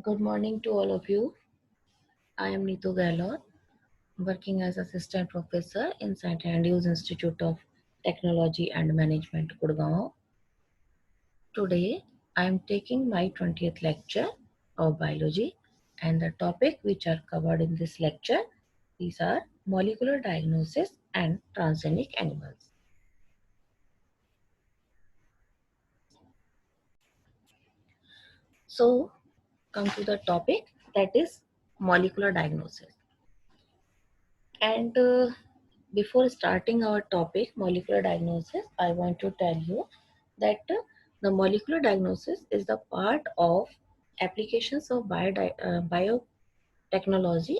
Good morning to all of you. I am Neetu Gahlot, working as Assistant Professor in St. Andrews Institute of Technology and Management, Gurgaon. Today, I am taking my 20th lecture of biology, and the topic which are covered in this lecture, these are molecular diagnosis and transgenic animals. So, come to the topic, that is molecular diagnosis. And before starting our topic, molecular diagnosis, I want to tell you that the molecular diagnosis is the part of applications of biotechnology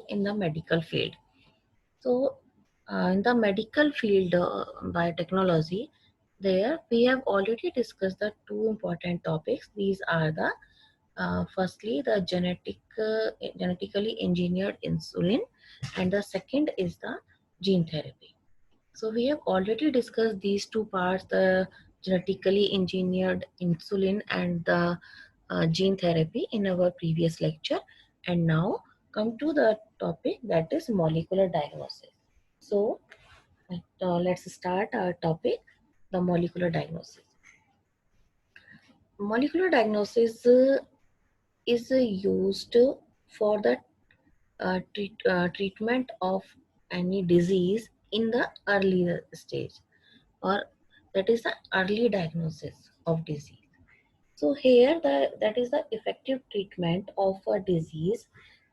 in the medical field. So, in the medical field, biotechnology, there we have already discussed the two important topics. These are the firstly the genetically engineered insulin, and the second is the gene therapy. So we have already discussed these two parts, the genetically engineered insulin and the gene therapy in our previous lecture. And now come to the topic, that is molecular diagnosis. So let's start our topic, the molecular diagnosis. Molecular diagnosis is used for the treatment of any disease in the early stage, or that is the early diagnosis of disease. So here that is the effective treatment of a disease,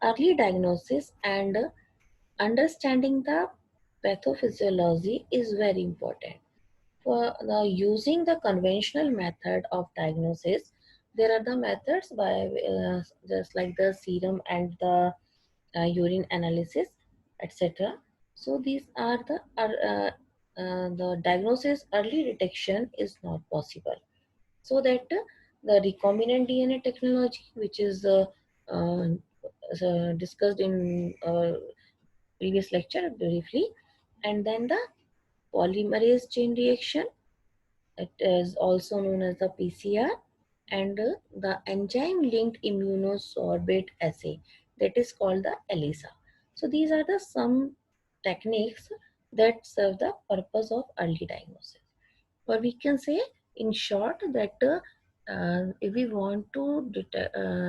early diagnosis, and understanding the pathophysiology is very important. For the using the conventional method of diagnosis, there are the methods by just like the serum and the urine analysis, etc. So these are the diagnosis, early detection is not possible. So that the recombinant DNA technology, which is uh, discussed in previous lecture briefly, and then the polymerase chain reaction, it is also known as the PCR, and the enzyme linked immunosorbate assay, that is called the ELISA. So these are the some techniques that serve the purpose of early diagnosis. Or we can say in short that if we want to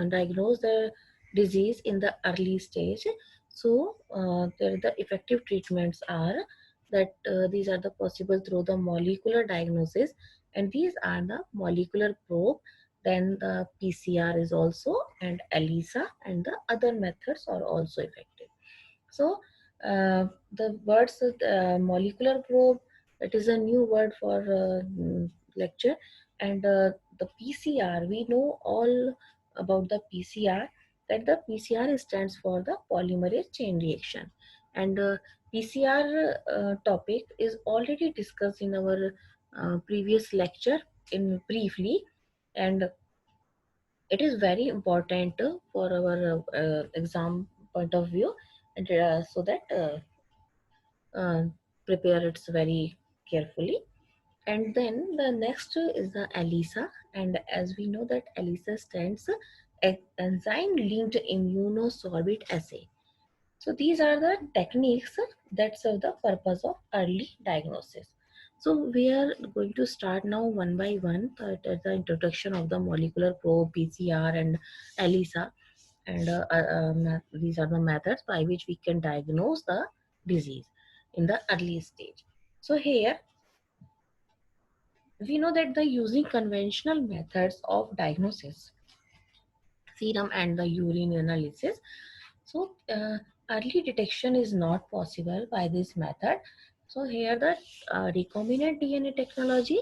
diagnose the disease in the early stage, so the effective treatments are that these are the possible through the molecular diagnosis, and these are the molecular probe, then the PCR is also, and ELISA, and the other methods are also effective. So the words molecular probe, that is a new word for lecture, and the PCR, we know all about the PCR, that the PCR stands for the polymerase chain reaction, and PCR topic is already discussed in our previous lecture in briefly, and it is very important for our exam point of view, and so that uh, prepare it very carefully. And then the next is the ELISA, and as we know that ELISA stands enzyme linked immunosorbate assay. So these are the techniques that serve the purpose of early diagnosis. So we are going to start now one by one, the introduction of the molecular probe, PCR, and ELISA, and these are the methods by which we can diagnose the disease in the early stage. So here we know that the using conventional methods of diagnosis, serum and the urine analysis, so early detection is not possible by this method. So here the recombinant DNA technology,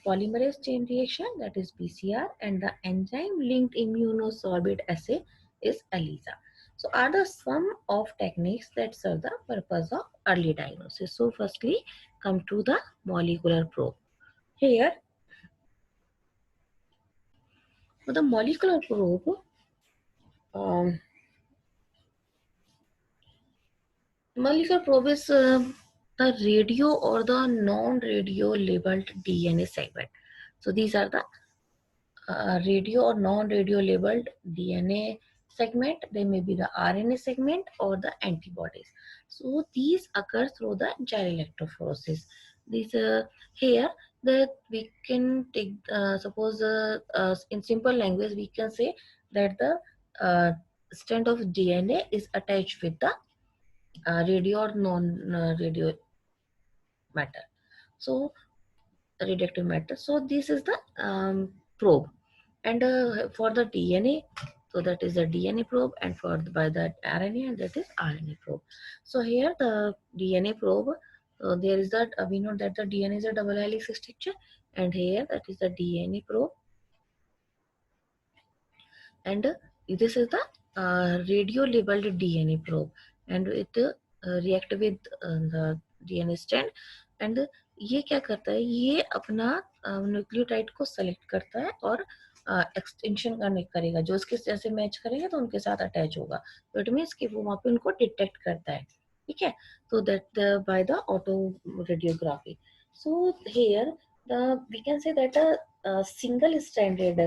polymerase chain reaction, that is PCR, and the enzyme linked immunosorbate assay is ELISA. So are the sum of techniques that serve the purpose of early diagnosis. So firstly come to the molecular probe. Here for the molecular probe, um, molecular probe is the radio or the non-radio labeled DNA segment. So these are the radio or non-radio labeled DNA segment, they may be the RNA segment or the antibodies. So these occur through the gyro electrophoresis. These here that we can take suppose in simple language we can say that the strand of DNA is attached with the radio or non radio matter. So radioactive matter. So this is the probe, and for the DNA, so that is the DNA probe, and for by that RNA, and that is RNA probe. So here the DNA probe, there is that we know that the DNA is a double helix structure, and here that is the DNA probe, and this is the radio labeled DNA probe, and it react with the DNA strand, and ये क्या करता है, ये अपना nucleotide को select करता है और एक्सटेंशन करेगा, जो उसके जैसे मैच करेंगे तो उनके साथ अटैच होगा, तो इट मीन्स कि वो वहाँ पे उनको डिटेक्ट करता है, ठीक है। तो that by the auto radiography. So here the we can say that a single stranded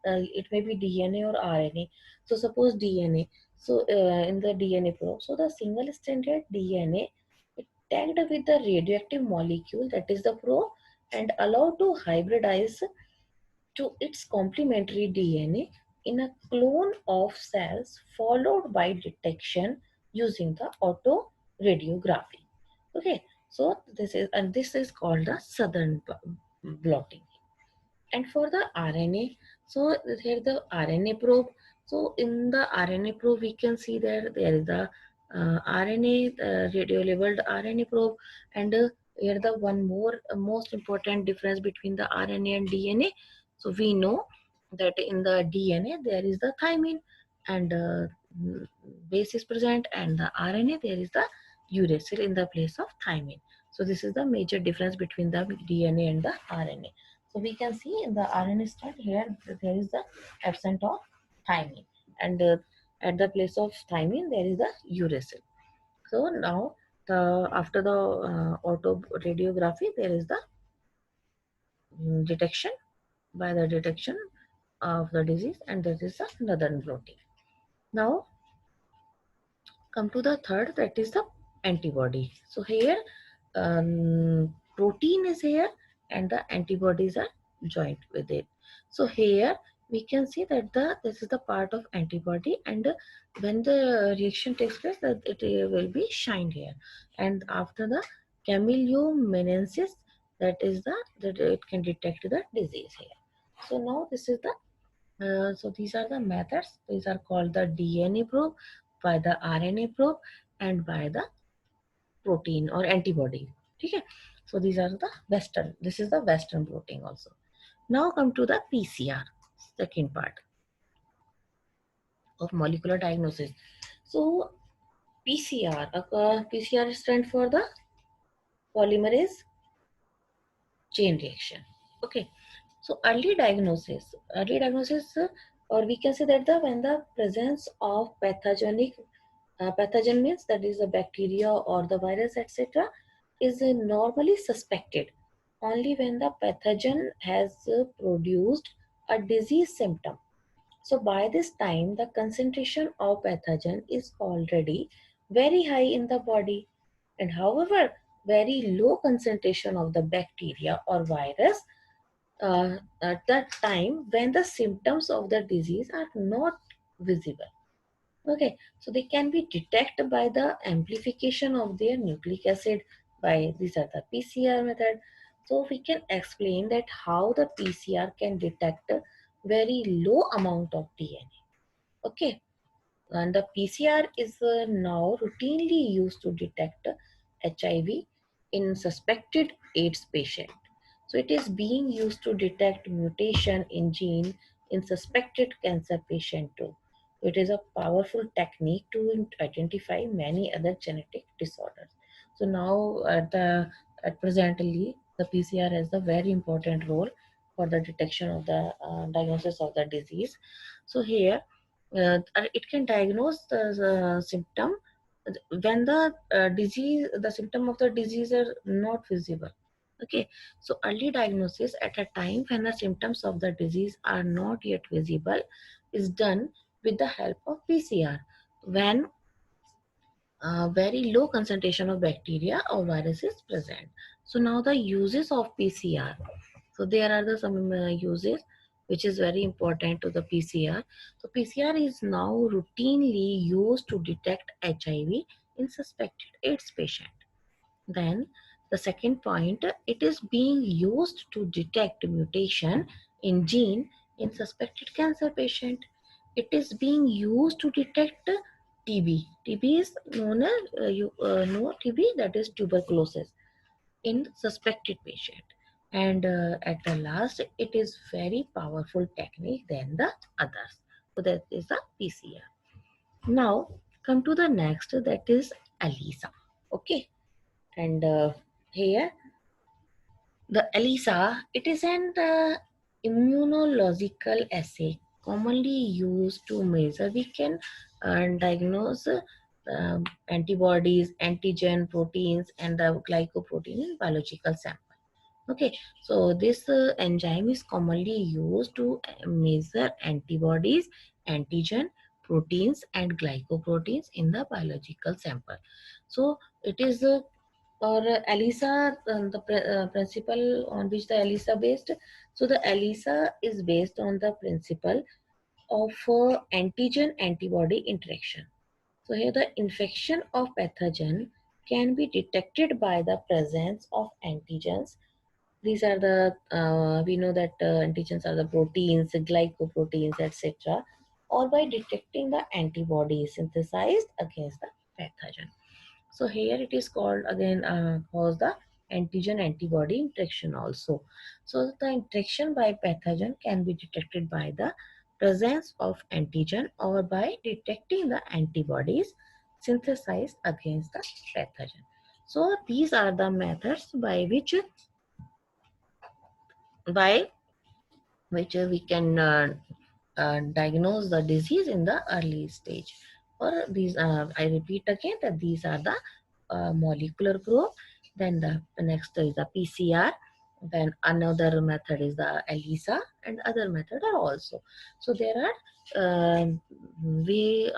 it may be DNA or RNA. So suppose DNA, so in the DNA probe, so the single stranded DNA it tagged with the radioactive molecule, that is the probe, and allowed to hybridize to its complementary DNA in a clone of cells, followed by detection using the auto radiography. Okay, so this is called the southern blotting. And for the RNA, so here the RNA probe. So in the RNA probe, we can see that there is the RNA, radio labeled RNA probe, and here the one more most important difference between the RNA and DNA. So we know that in the DNA there is the thymine and base is present, and the RNA there is the uracil in the place of thymine. So this is the major difference between the DNA and the RNA. So we can see in the RNA strand here there is the absence of thymine, and at the place of thymine there is the uracil. So now the after the auto radiography there is the detection by the detection of the disease, and that is the northern blotting. Now come to the third, that is the antibody. So here protein is here and the antibodies are joined with it. So here we can see that this is the part of antibody, and when the reaction takes place that it will be shined here, and after the chemiluminescence, that is that it can detect the disease here. So now this is the so these are the methods. These are called the DNA probe, by the RNA probe, and by the protein or antibody. Okay. So these are the Western. This is the Western blotting also. Now come to the PCR, second part of molecular diagnosis. So PCR, PCR stands for the polymerase chain reaction. Okay. So early diagnosis, or we can say that when the presence of pathogenic pathogen means that is a bacteria or the virus, etc., is normally suspected only when the pathogen has produced a disease symptom. So by this time, the concentration of pathogen is already very high in the body, and however, very low concentration of the bacteria or virus at that time when the symptoms of the disease are not visible. Okay, so they can be detected by the amplification of their nucleic acid by these are the PCR method. So we can explain that how the PCR can detect a very low amount of DNA. Okay, and the PCR is now routinely used to detect HIV in suspected AIDS patient. So it is being used to detect mutation in gene in suspected cancer patient too. It is a powerful technique to identify many other genetic disorders. So now at presently the PCR has a very important role for the detection of the diagnosis of the disease. So here it can diagnose the symptom when the the symptom of the disease are not visible. Okay, so early diagnosis at a time when the symptoms of the disease are not yet visible is done with the help of PCR when very low concentration of bacteria or virus is present. So now the uses of PCR. So there are the some uses which is very important to the PCR. So PCR is now routinely used to detect HIV in suspected AIDS patient. Then the second point, it is being used to detect mutation in gene in suspected cancer patient. It is being used to detect TB. TB is known as you know TB, that is tuberculosis, in suspected patient. And at the last, it is very powerful technique than the others. So that is the PCR. Now come to the next, that is ELISA. Okay, and here the ELISA, it is an immunological assay commonly used to measure, we can diagnose antibodies, antigen proteins, and the glycoprotein in biological sample. Okay, so this enzyme is commonly used to measure antibodies, antigen, proteins, and glycoproteins in the biological sample. So it is or ELISA, the principle on which the ELISA based. So the ELISA is based on the principle of antigen antibody interaction. So here the infection of pathogen can be detected by the presence of antigens. These are the we know that antigens are the proteins, glycoproteins, etc., or by detecting the antibodies synthesized against the pathogen. So here it is called again cause the antigen antibody interaction also. So the interaction by pathogen can be detected by the presence of antigen or by detecting the antibodies synthesized against the pathogen. So these are the methods by which we can diagnose the disease in the early stage. Or these, I repeat again that these are the molecular probe. Then the next is the PCR. Then another method is the ELISA, and other method are also. So there are we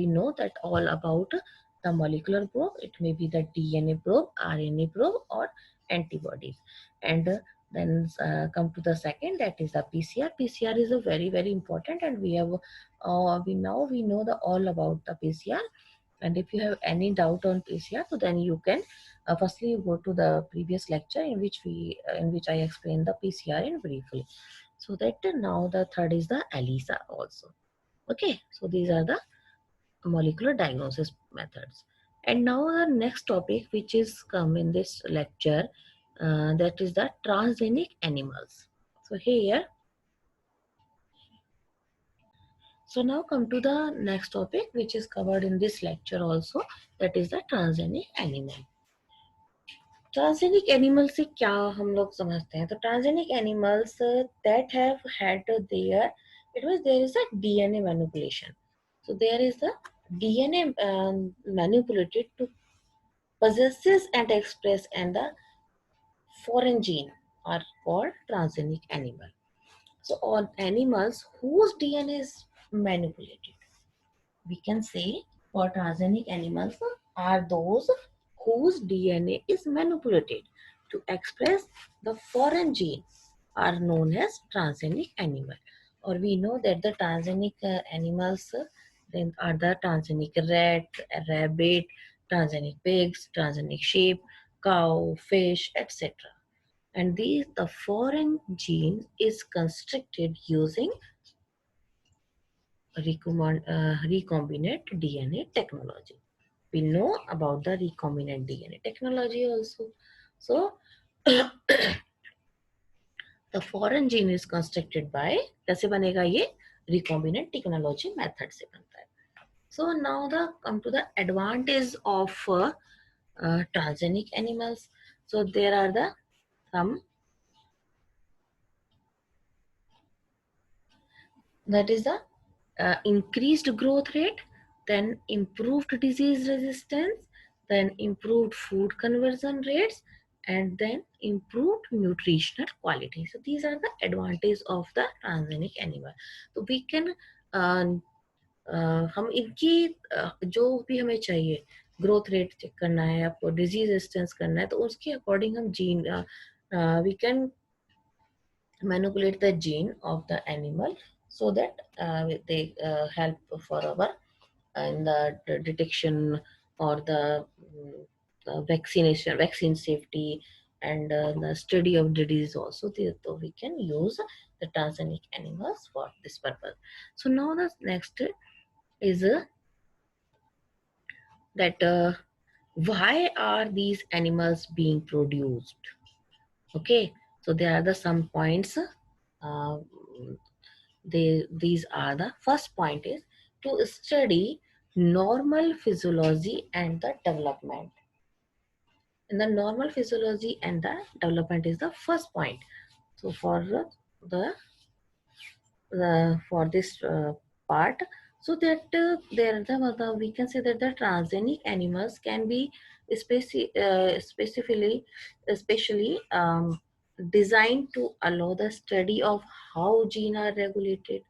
know that all about the molecular probe. It may be the DNA probe, RNA probe, or antibodies. And then come to the second, that is the PCR. PCR is a very important, and we have we know the all about the PCR. And if you have any doubt on PCR, so then you can firstly you go to the previous lecture in which I explained the PCR in briefly. So that now the third is the ELISA also. Okay, so these are the molecular diagnosis methods. And now the next topic which is come in this lecture, that is the transgenic animals. So here, so now come to the next topic which is covered in this lecture also, that is the transgenic animal. Transgenic animal से क्या हम लोग समझते हैं? तो transgenic animals that have had their, it was there is a DNA manipulation. So there is a DNA manipulated to possesses and express and the foreign gene are called transgenic animal. So on animals whose DNA is manipulated, we can say for transgenic animals are those whose DNA is manipulated to express the foreign gene are known as transgenic animal. Or we know that the transgenic animals then are the transgenic rat, rabbit, transgenic pigs, transgenic sheep, cow, fish, etc. And these the foreign gene is constructed using recombinant DNA technology. We know about the recombinant DNA technology also. So the foreign gene is constructed by, कैसे बनेगा ये? Recombinant technology method से बनता है. So now the come to the advantage of transgenic animals. So there are the some, that is the increased growth rate, then improved disease resistance, then improved food conversion rates, and then improved nutritional quality. So these are the advantages of the transgenic animal. So we can हम इनकी जो भी हमें चाहिए, growth rate check करना है, आपको disease resistance करना है, तो उसके अकॉर्डिंग हम gene we can manipulate the gene of the animal so that they help for our in the detection or the vaccination, vaccine safety, and the study of disease also. So we can use the transgenic animals for this purpose. So now the next is that why are these animals being produced? Okay, so there are the some points. Uh, these are the first point is to study normal physiology and the development. And the normal physiology and the development is the first point. So for the for this part, so that there we can say that the transgenic animals can be specifically especially designed to allow the study of how genes are regulated,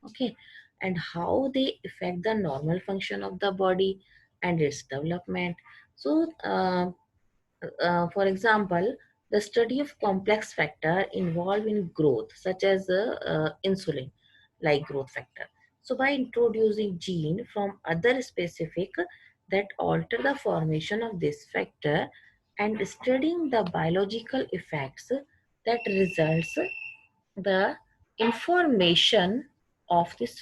okay, and how they affect the normal function of the body and its development. So for example, the study of complex factor involved in growth, such as insulin, like growth factor. So by introducing gene from other specific that alter the formation of this factor and studying the biological effects that results the information of this.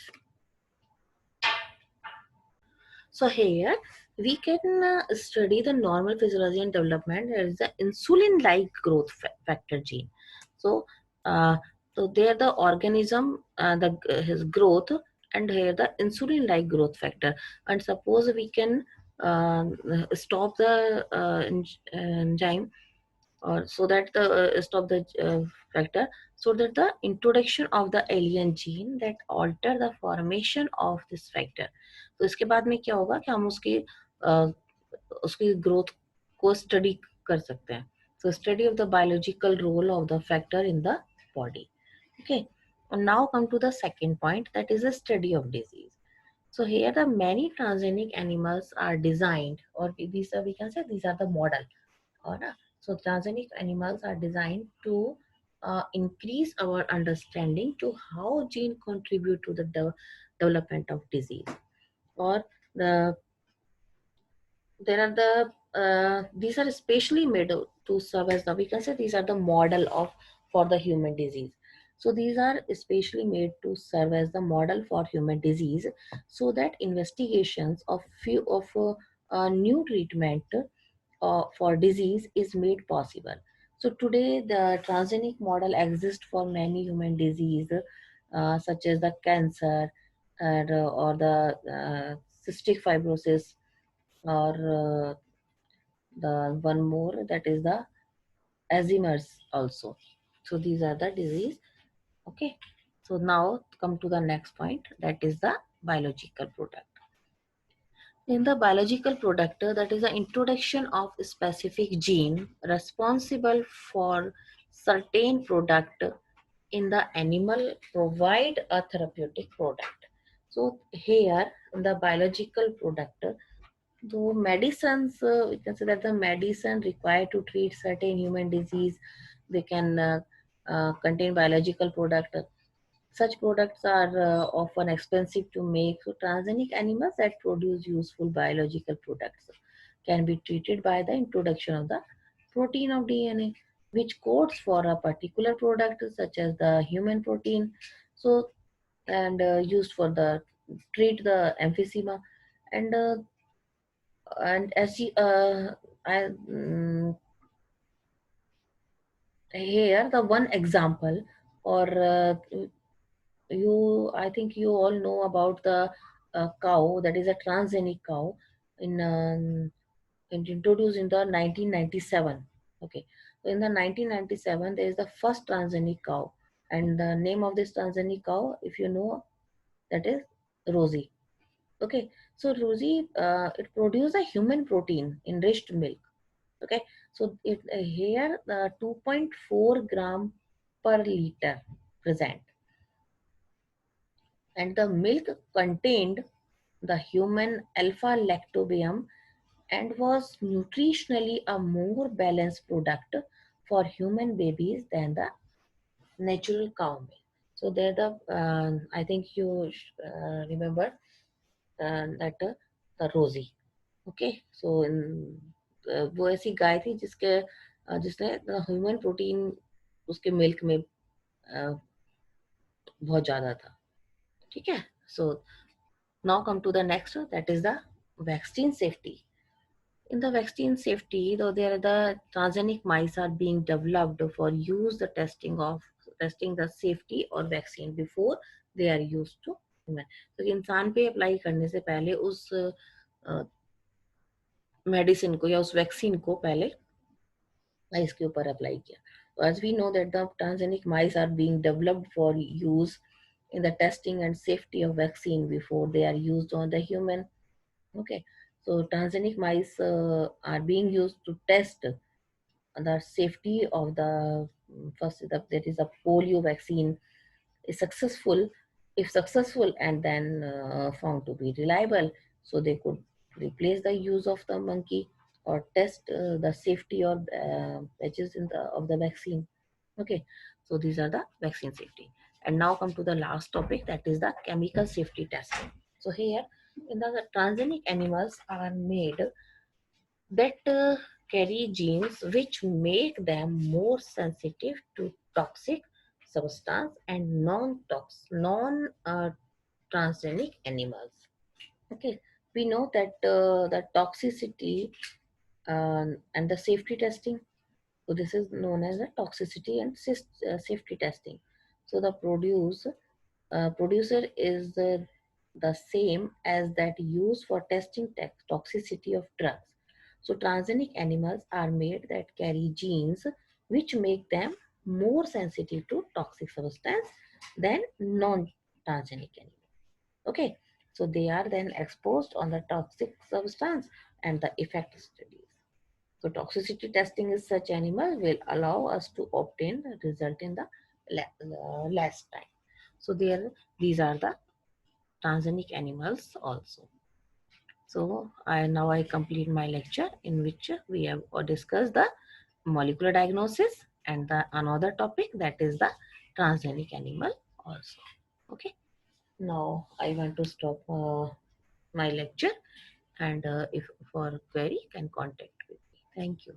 So here we can study the normal physiology and development. There is the insulin-like growth factor gene. So, uh, so there the organism, his growth, and here the insulin-like growth factor. And suppose we can stop the enzyme, or so that the stop the factor, so that the introduction of the alien gene that alter the formation of this factor. तो इसके बाद में क्या होगा कि हम उसकी growth को स्टडी कर सकते हैं. So study of the biological role of the factor in the body. Okay. And now come to the second point, that is the study of disease. So here the many transgenic animals are designed, or these are, we can say these are the model. Or so transgenic animals are designed to increase our understanding to how gene contribute to the development of disease, or the there are the these are specially made to serve as the, we can say these are the model of for the human disease. So these are especially made to serve as the model for human disease, so that investigations of few of new treatment for disease is made possible. So today the transgenic model exists for many human disease, such as the cancer, or the cystic fibrosis, or the one more, that is the Alzheimer's also. So these are the disease. Okay. So now come to the next point, that is the biological product. In the biological product, that is the introduction of a specific gene responsible for certain product in the animal provide a therapeutic product. So here the biological product, though medicines, we can say that the medicine required to treat certain human disease, they can contain biological product. Such products are often expensive to make. So transgenic animals that produce useful biological products can be treated by the introduction of the protein of DNA, which codes for a particular product, such as the human protein. So and used for the treat the emphysema, and as you, I, here the one example, or I think you all know about the cow, that is a transgenic cow, in introduced in the 1997. Okay, so in the 1997 there is the first transgenic cow, and the name of this transgenic cow, if you know, that is Rosie. Okay, so Rosie, it produces a human protein enriched milk. Okay, so it here 2.4 gram per liter present. and the milk contained the human alpha lactobium and was nutritionally a more balanced product for human babies than the natural cow milk. So there the I think you remember that the Rosie. Okay so वो ऐसी गाय थी जिसके जिसने human protein उसके milk में बहुत ज्यादा था. ठीक है. So now come to the next that is the vaccine safety. In the vaccine safety, though there the transgenic mice are being developed for use the testing the safety or vaccine before they are used to human. तो इंसान पे apply करने से पहले उस medicine को या उस वैक्सीन को पहले इसके ऊपर अप्लाई किया. So as we know that the transgenic mice are being developed for use in the testing and safety of vaccine before they are used on the human. Okay, so transgenic mice are being used to test the safety of the first there is a polio vaccine is successful. If successful and then found to be reliable, so they could replace the use of the monkey or test the safety or patches in the of the vaccine. Okay, so these are the vaccine safety. And now come to the last topic, that is the chemical safety testing. So here in the transgenic animals are made that carry genes which make them more sensitive to toxic substance and non transgenic animals. Okay, we know that the toxicity and the safety testing. So this is known as the toxicity and safety testing. So the producer is the same as that used for testing toxicity of drugs. So transgenic animals are made that carry genes which make them more sensitive to toxic substance than non-transgenic animals. Okay, so they are then exposed on the toxic substance and the effect studies. So toxicity testing is such animal will allow us to obtain the result in the less time. So these are the transgenic animals also. So I complete my lecture in which we have discussed the molecular diagnosis and the another topic, that is the transgenic animal also. Okay. Now I want to stop my lecture, and if for query can contact with me. Thank you.